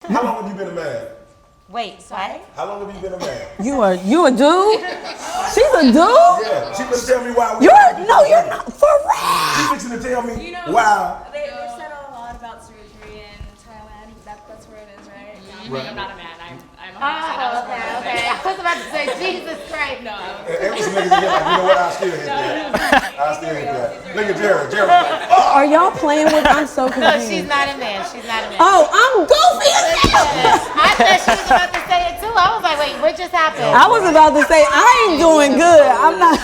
How long have you been a man? Wait, sorry? How long have you been a man? You a dude? She's a dude? Yeah, she gonna tell me why we You're not, for real. She fixing to tell me why. They said a lot about surgery in Thailand. That's where it is, right? Right. I'm not a man. I'm Okay. I was about to say, Jesus Christ. No. every niggas get like, you know what, I'll still hit that. I'll still hit that. Look at Jared. Are y'all playing with? I'm so confused. No, she's not a man. Oh, I'm goofy as hell. I thought she was about to say it too. I was like, wait, what just happened? I was about to say, I ain't doing good. I'm not.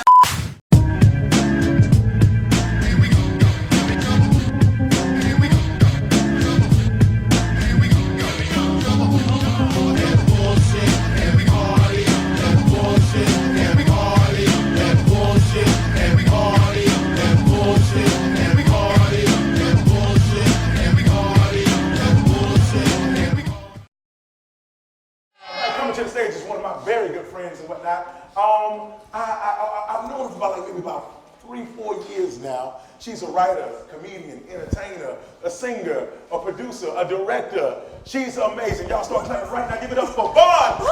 To the stage is one of my very good friends and whatnot. I've known her for maybe about 3-4 years now. She's a writer, comedian, entertainer, a singer, a producer, a director. She's amazing. Y'all start clapping right now. Give it up for Decarlo!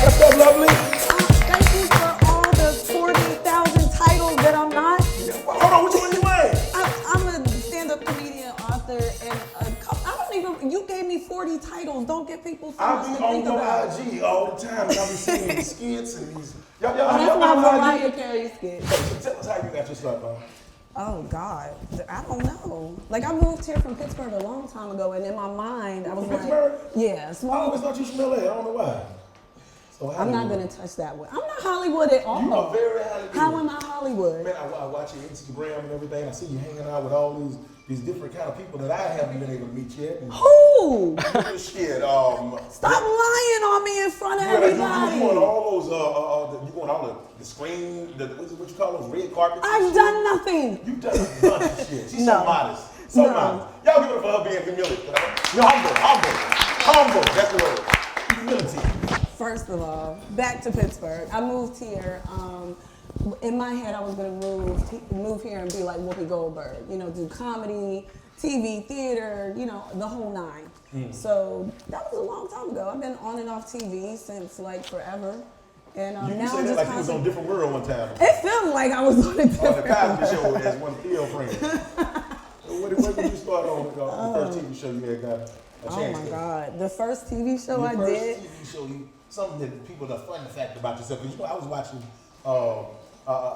What's up, lovely? Thank you for all the 40,000 titles that I'm not. Hold on, which one you ain't? I'm a stand-up comedian, author, and you gave me 40 titles. Don't get people so much to think about. I be on your IG all the time, and I be seeing these skits and these. Y'all That's my Mariah Carey skit. So tell us how you got your start, man. Oh God, I don't know. Like I moved here from Pittsburgh a long time ago, and in my mind, I was like, yeah, I small. always thought you from LA. I don't know why. So I'm not gonna touch that one. I'm not Hollywood at all. You are very Hollywood. How am I Hollywood? Man, I watch your Instagram and everything. I see you hanging out with all these different kind of people that I haven't been able to meet yet. Who? Shit. Stop lying on me in front of everybody. You going all those you going all the screen, what you call those red carpets? I've done nothing. You done a bunch of shit. She's so modest. No. Modest. Y'all give it up for her being humility. You're humble. That's the word. Humility. First of all, back to Pittsburgh. I moved here. In my head, I was gonna move here and be like Whoopi Goldberg. You know, do comedy, TV, theater. You know, the whole nine. So that was a long time ago. I've been on and off TV since like forever. And you now said I'm that just like you was on a different world one time. It felt like I was on a different On the Cosby Show as one of Theo friends. What did you start on the first TV show you had got a chance Oh my God, the first TV show I did. TV show, something that people, the fun fact about yourself. You know, I was watching a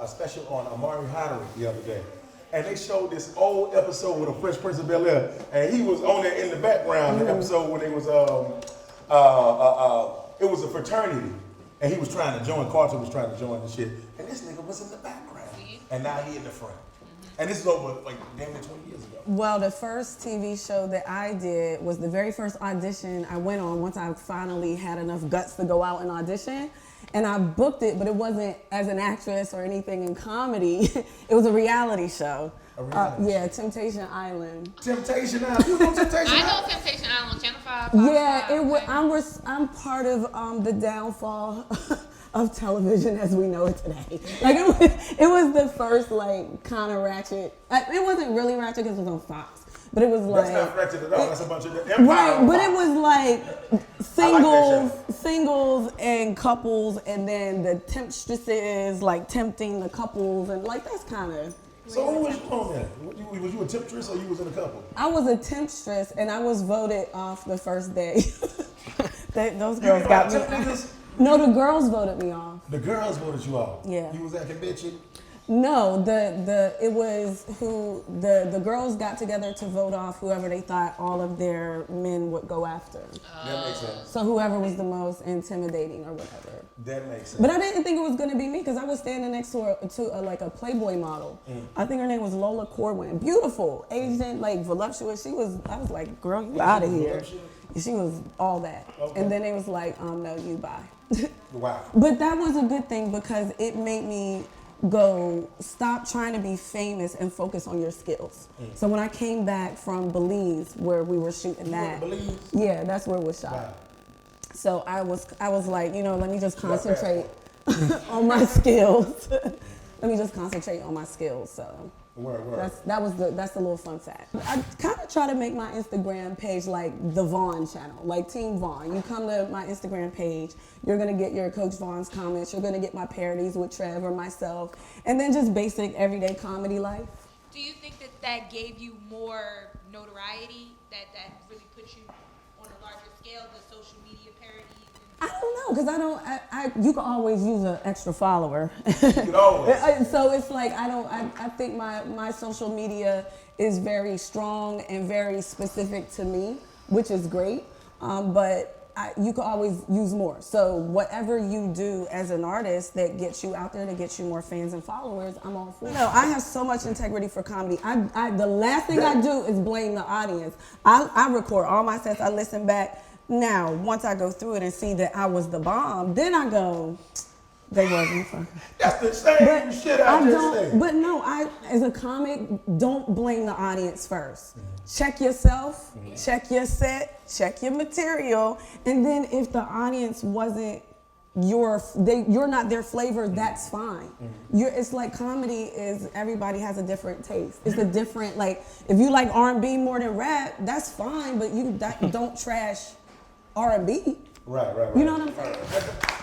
special on Amari Hottery the other day, and they showed this old episode with a Fresh Prince of Bel-Air, and he was on there in the background. The episode when it was a fraternity, and he was trying to join. Carter was trying to join the shit, and this nigga was in the background, and now he in the front. And this is over like damn near 20 years ago. Well, the first TV show that I did was the very first audition I went on once I finally had enough guts to go out and audition. And I booked it, but it wasn't as an actress or anything in comedy. It was a reality show. Yeah, Temptation Island. Temptation Island. You know Temptation Island? I know Temptation Island on Channel 5. Yeah, I'm part of the downfall of television as we know it today. Like it was the first like kind of ratchet. It wasn't really ratchet because it was on Fox, but it was like that's not ratchet at all. That's a bunch of Empire. Right, but it was like singles and couples, and then the temptresses like tempting the couples, and like that's kind of. So who was you on there? Was you a temptress or you was in a couple? I was a temptress, and I was voted off the first day. Those girls got me. No, the girls voted me off. The girls voted you off? Yeah. You was acting bitchy? No, it was who the girls got together to vote off whoever they thought all of their men would go after. That makes sense. So whoever was the most intimidating or whatever. That makes sense. But I didn't think it was gonna be me because I was standing next to a Playboy model. I think her name was Lola Corwin. Beautiful, Asian, like voluptuous. I was like, girl, you out of here. She was all that. Okay. And then they was like, no, you bye. Wow. But that was a good thing because it made me go stop trying to be famous and focus on your skills. So when I came back from Belize where we were shooting that, Belize? Yeah, that's where it was shot. Wow. So I was like, let me just concentrate on my skills. Let me just concentrate on my skills. So Word. That's the little fun fact. I kind of try to make my Instagram page like the Vaughn channel, like Team Vaughn. You come to my Instagram page, you're gonna get your Coach Vaughn's comments, you're gonna get my parodies with Trev or myself, and then just basic everyday comedy life. Do you think that gave you more notoriety? That really put you on a larger scale, the social media parodies? I don't know, because you can always use an extra follower. You can always. So it's like, I think my social media is very strong and very specific to me, which is great. But you can always use more. So whatever you do as an artist that gets you out there, that gets you more fans and followers, I'm all for it. No, I have so much integrity for comedy. The last thing I do is blame the audience. I record all my sets, I listen back. Now, once I go through it and see that I was the bomb, then I go, they wasn't fucking. That's the same shit I just said. But no, I, as a comic, don't blame the audience first. Check yourself, check your set, check your material, and then if the audience wasn't you're not their flavor, that's fine. It's like comedy is, everybody has a different taste. It's a different, like, if you like R&B more than rap, that's fine, but don't trash R&B. Right. You know what I'm saying?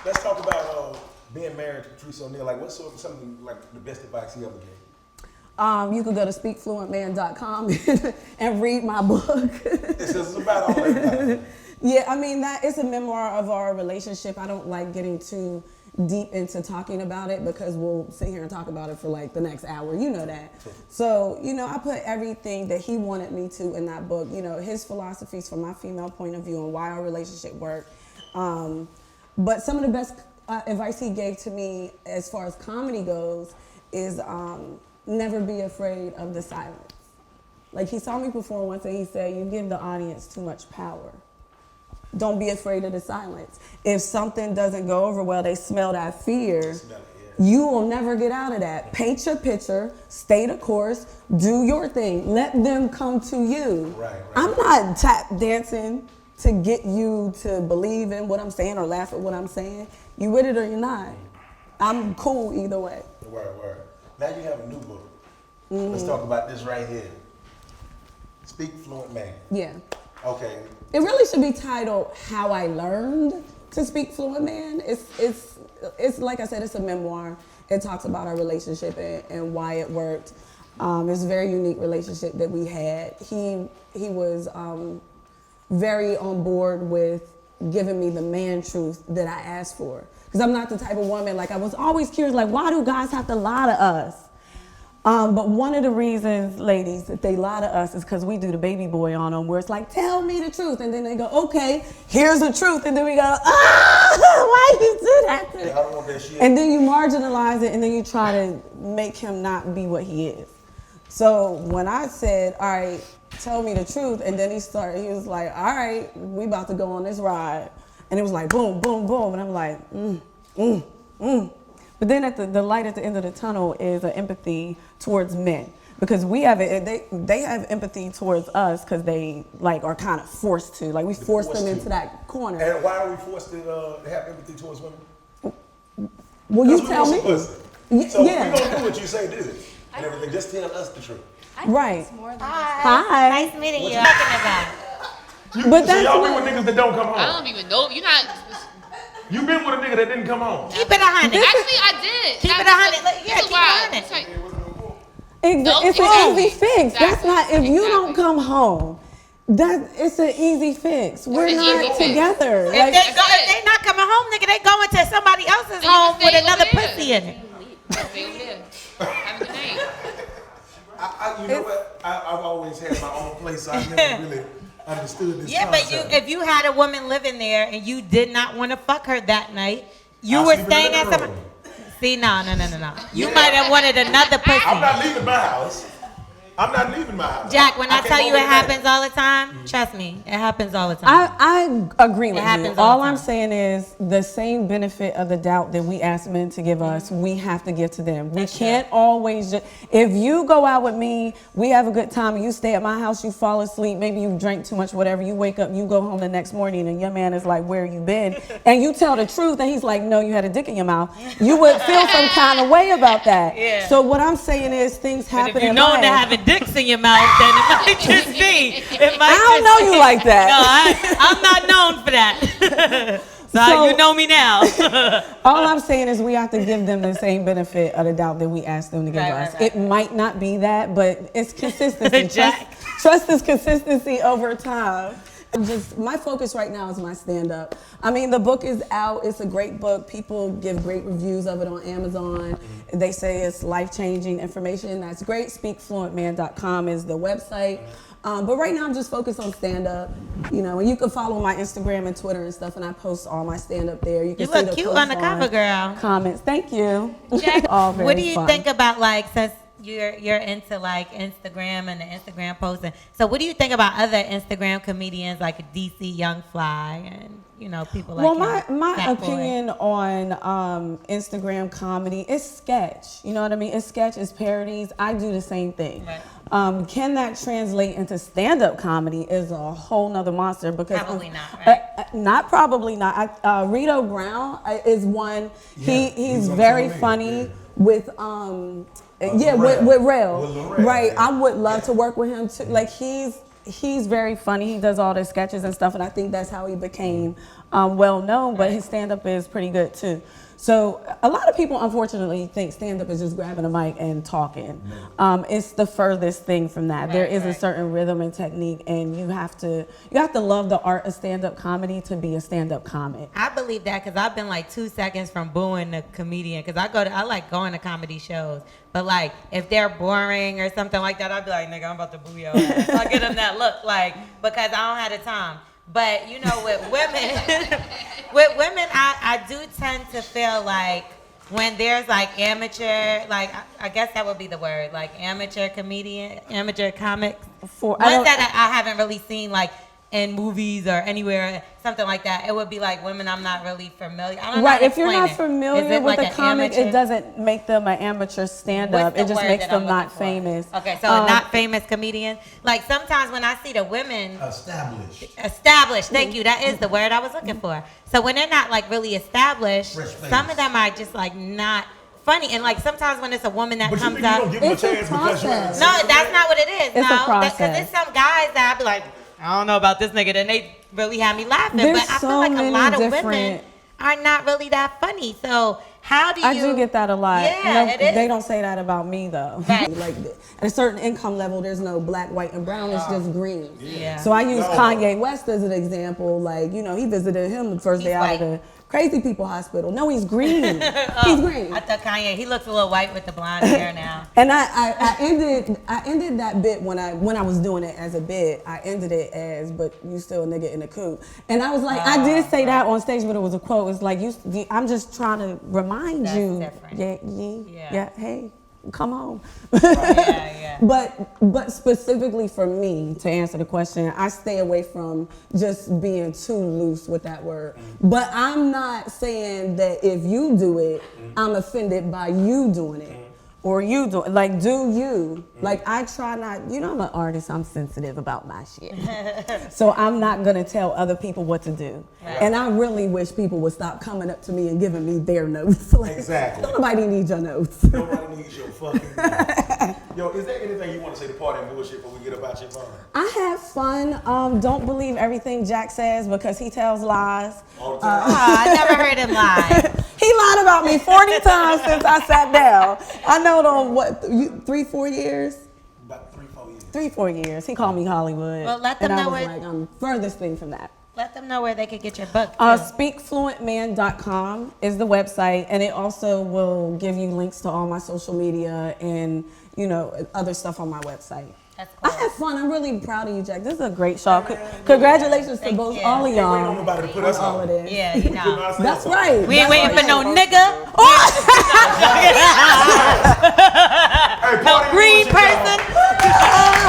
Let's talk about being married to Patrice O'Neal. Like, what's something like the best advice he ever gave? You can go to speakfluentman.com and read my book. It's about all that. Yeah, I mean, it's a memoir of our relationship. I don't like getting too deep into talking about it because we'll sit here and talk about it for like the next hour. You know that. So, I put everything that he wanted me to in that book. His philosophies from my female point of view and why our relationship worked. But some of the best advice he gave to me as far as comedy goes is never be afraid of the silence. Like, he saw me perform once and he said, you give the audience too much power. Don't be afraid of the silence. If something doesn't go over well, they smell that fear. You will never get out of that. Paint your picture, stay the course, do your thing. Let them come to you. Right. I'm not tap dancing to get you to believe in what I'm saying or laugh at what I'm saying. You with it or you're not. I'm cool either way. Word. Now you have a new book. Let's talk about this right here. Speak Fluent Man. Yeah. Okay. It really should be titled How I Learned to Speak Fluent Man. It's like I said, it's a memoir. It talks about our relationship and why it worked. It's a very unique relationship that we had. He was very on board with giving me the man truth that I asked for. Because I'm not the type of woman, like I was always curious, like why do guys have to lie to us? But one of the reasons, ladies, that they lie to us is because we do the baby boy on them, where it's like, tell me the truth. And then they go, okay, here's the truth. And then we go, why you do that? Yeah, I don't want that shit. And then you marginalize it, and then you try to make him not be what he is. So when I said, all right, tell me the truth, and then he was like, all right, we about to go on this ride. And it was like, boom, boom, boom. And I'm like, But then at the light at the end of the tunnel is an empathy towards men, because we have it. They have empathy towards us because they like are kind of forced to. Like we forced them into that corner. And why are we forced to have empathy towards women? Well, you tell me. So yeah. we're gonna do what you say do and everything. Just tell us the truth. Right. Hi. Nice meeting you. But that's y'all been with niggas that don't come home. I don't even know. You're not. You been with a nigga that didn't come home. Keep it 100. Actually, I did. Keep it 100. Look, yeah, This is keep wild. it 100. It's an easy fix. That's not if you don't come home. It's an easy fix. We're It's an not easy fix. together. If Like, they not coming home, nigga, they going to somebody else's you home can with stay another over there. pussy in it. Stay over there. Have a good night. You know what? I've always had my own place. So I never really understood this Yeah, but concept. if you had a woman living there and you did not want to fuck her that night, you I'll were sleep in the staying at living some. room. See, no. You might have wanted another pussy. I'm not leaving my house. I'm not leaving my house. Jack, when I can't tell go you it over there. happens all the time, trust me, it happens all the time. I agree with you. happens all All the I'm time. saying is the same benefit of the doubt that we ask men to give us, we have to give to them. We can't always just, if you go out with me, we have a good time, you stay at my house, you fall asleep, maybe you drank too much, whatever, you wake up, you go home the next morning and your man is like, where you been? And you tell the truth and he's like, no, you had a dick in your mouth. You would feel some kind of way about that. Yeah. So what I'm saying is things happen If you're in known to life. having dicks in your mouth, then it might just be. I don't know you like that. No, I'm not known for that. So you know me now. All I'm saying is we have to give them the same benefit of the doubt that we ask them to give us. Right. It might not be that, but it's consistency. Jack. Trust is consistency over time. My focus right now is my stand-up. I mean, the book is out. It's a great book. People give great reviews of it on Amazon. They say it's life-changing information. That's great. Speakfluentman.com is the website. But right now I'm just focused on stand-up, and you can follow my Instagram and Twitter and stuff, and I post all my stand-up there. You can You see look the cute posts on the cover, girl. Comments. Thank you. Jack, All very what do you fun. think about, like, since you're into like Instagram and the Instagram posting? So what do you think about other Instagram comedians like DC Young Fly and people like Well, him, my Fat Boy? opinion on Instagram comedy is sketch. You know what I mean? It's sketch, it's parodies. I do the same thing. Right. Can that translate into stand-up comedy is a whole nother monster because Probably not, right? Probably not. Rito Brown is one. Yeah, he's on very television, funny yeah. with Lorel. with Rel. With Lorel, Right. yeah. I would love to work with him too. Like he's very funny. He does all the sketches and stuff, and I think that's how he became well known. But his stand-up is pretty good too. So a lot of people, unfortunately, think stand-up is just grabbing a mic and talking. It's the furthest thing from that. There is a certain rhythm and technique, and you have to love the art of stand-up comedy to be a stand-up comic. I believe that because I've been like 2 seconds from booing the comedian because I like going to comedy shows. But like if they're boring or something like that, I'd be like, nigga, I'm about to boo your ass. I'll get them that look because I don't have the time. But with women, I do tend to feel like when there's like amateur, like I guess that would be the word, like amateur comics. Ones that I haven't really seen like in movies or anywhere, something like that. It would be like women I'm not really familiar. I don't know how Right, to if you're explain not it. familiar Is it with like the an comic, amateur? it doesn't make them an amateur stand-up. What's It the just word makes that I'm them not looking for? famous. Okay, so a not famous comedian. Like sometimes when I see the women Established. thank you, that is the word I was looking for. So when they're not like really established, Fresh face. some of them are just like not funny. And like sometimes when it's a woman that But you comes think you up, don't give them a It's a chance because you're process. no, that's not what it is. It's a no, process. because there's some guys that I'd be like, I don't know about this nigga, then they really have me laughing. There's but I feel so like a many lot of women different- are not really that funny. So how do you? I do get that a lot. Yeah, it is. They don't say that about me though. Right. Like at a certain income level, there's no black, white, and brown. It's just green. Yeah. So I use No. Kanye West as an example. Like he visited him the first He's day out of white. the crazy people hospital. No, he's green. He's green. I thought Kanye, he looks a little white with the blonde hair now. And I ended that bit when I was doing it as a bit. I ended it as, but you still a nigga in the coop. And I was like, I did say that on stage, but it was a quote. It's like I'm just trying to remind That's you. different. Yeah. Hey, come home. Yeah. But specifically for me, to answer the question, I stay away from just being too loose with that word. But I'm not saying that if you do it, I'm offended by you doing it. Or you do like do you. Like I try not, I'm an artist, I'm sensitive about my shit. So I'm not gonna tell other people what to do. Right. And I really wish people would stop coming up to me and giving me their notes. Like, Exactly. Don't nobody need your notes. Nobody needs your fucking notes. Yo, is there anything you want to say to Party and Bullshit before we get about your phone? I have fun. Don't believe everything Jack says because he tells lies. All the time. I never heard him lie. He lied about me 40 times since I sat down. I know them, 3-4 years? About 3-4 years. 3-4 years. He called me Hollywood. Well, let them and know I was where- like, I'm furthest thing from that. Let them know where they could get your book. Speakfluentman.com is the website, and it also will give you links to all my social media and, other stuff on my website. That's cool. I had fun. I'm really proud of you, Jack. This is a great show. Congratulations to Thank both you. all of Waiting on y'all. nobody to put us All on. of this. Yeah, you know. That's right. We ain't That's waiting right. for no nigga. Hey, Party and No Bullshit, green y'all. person. Thank you.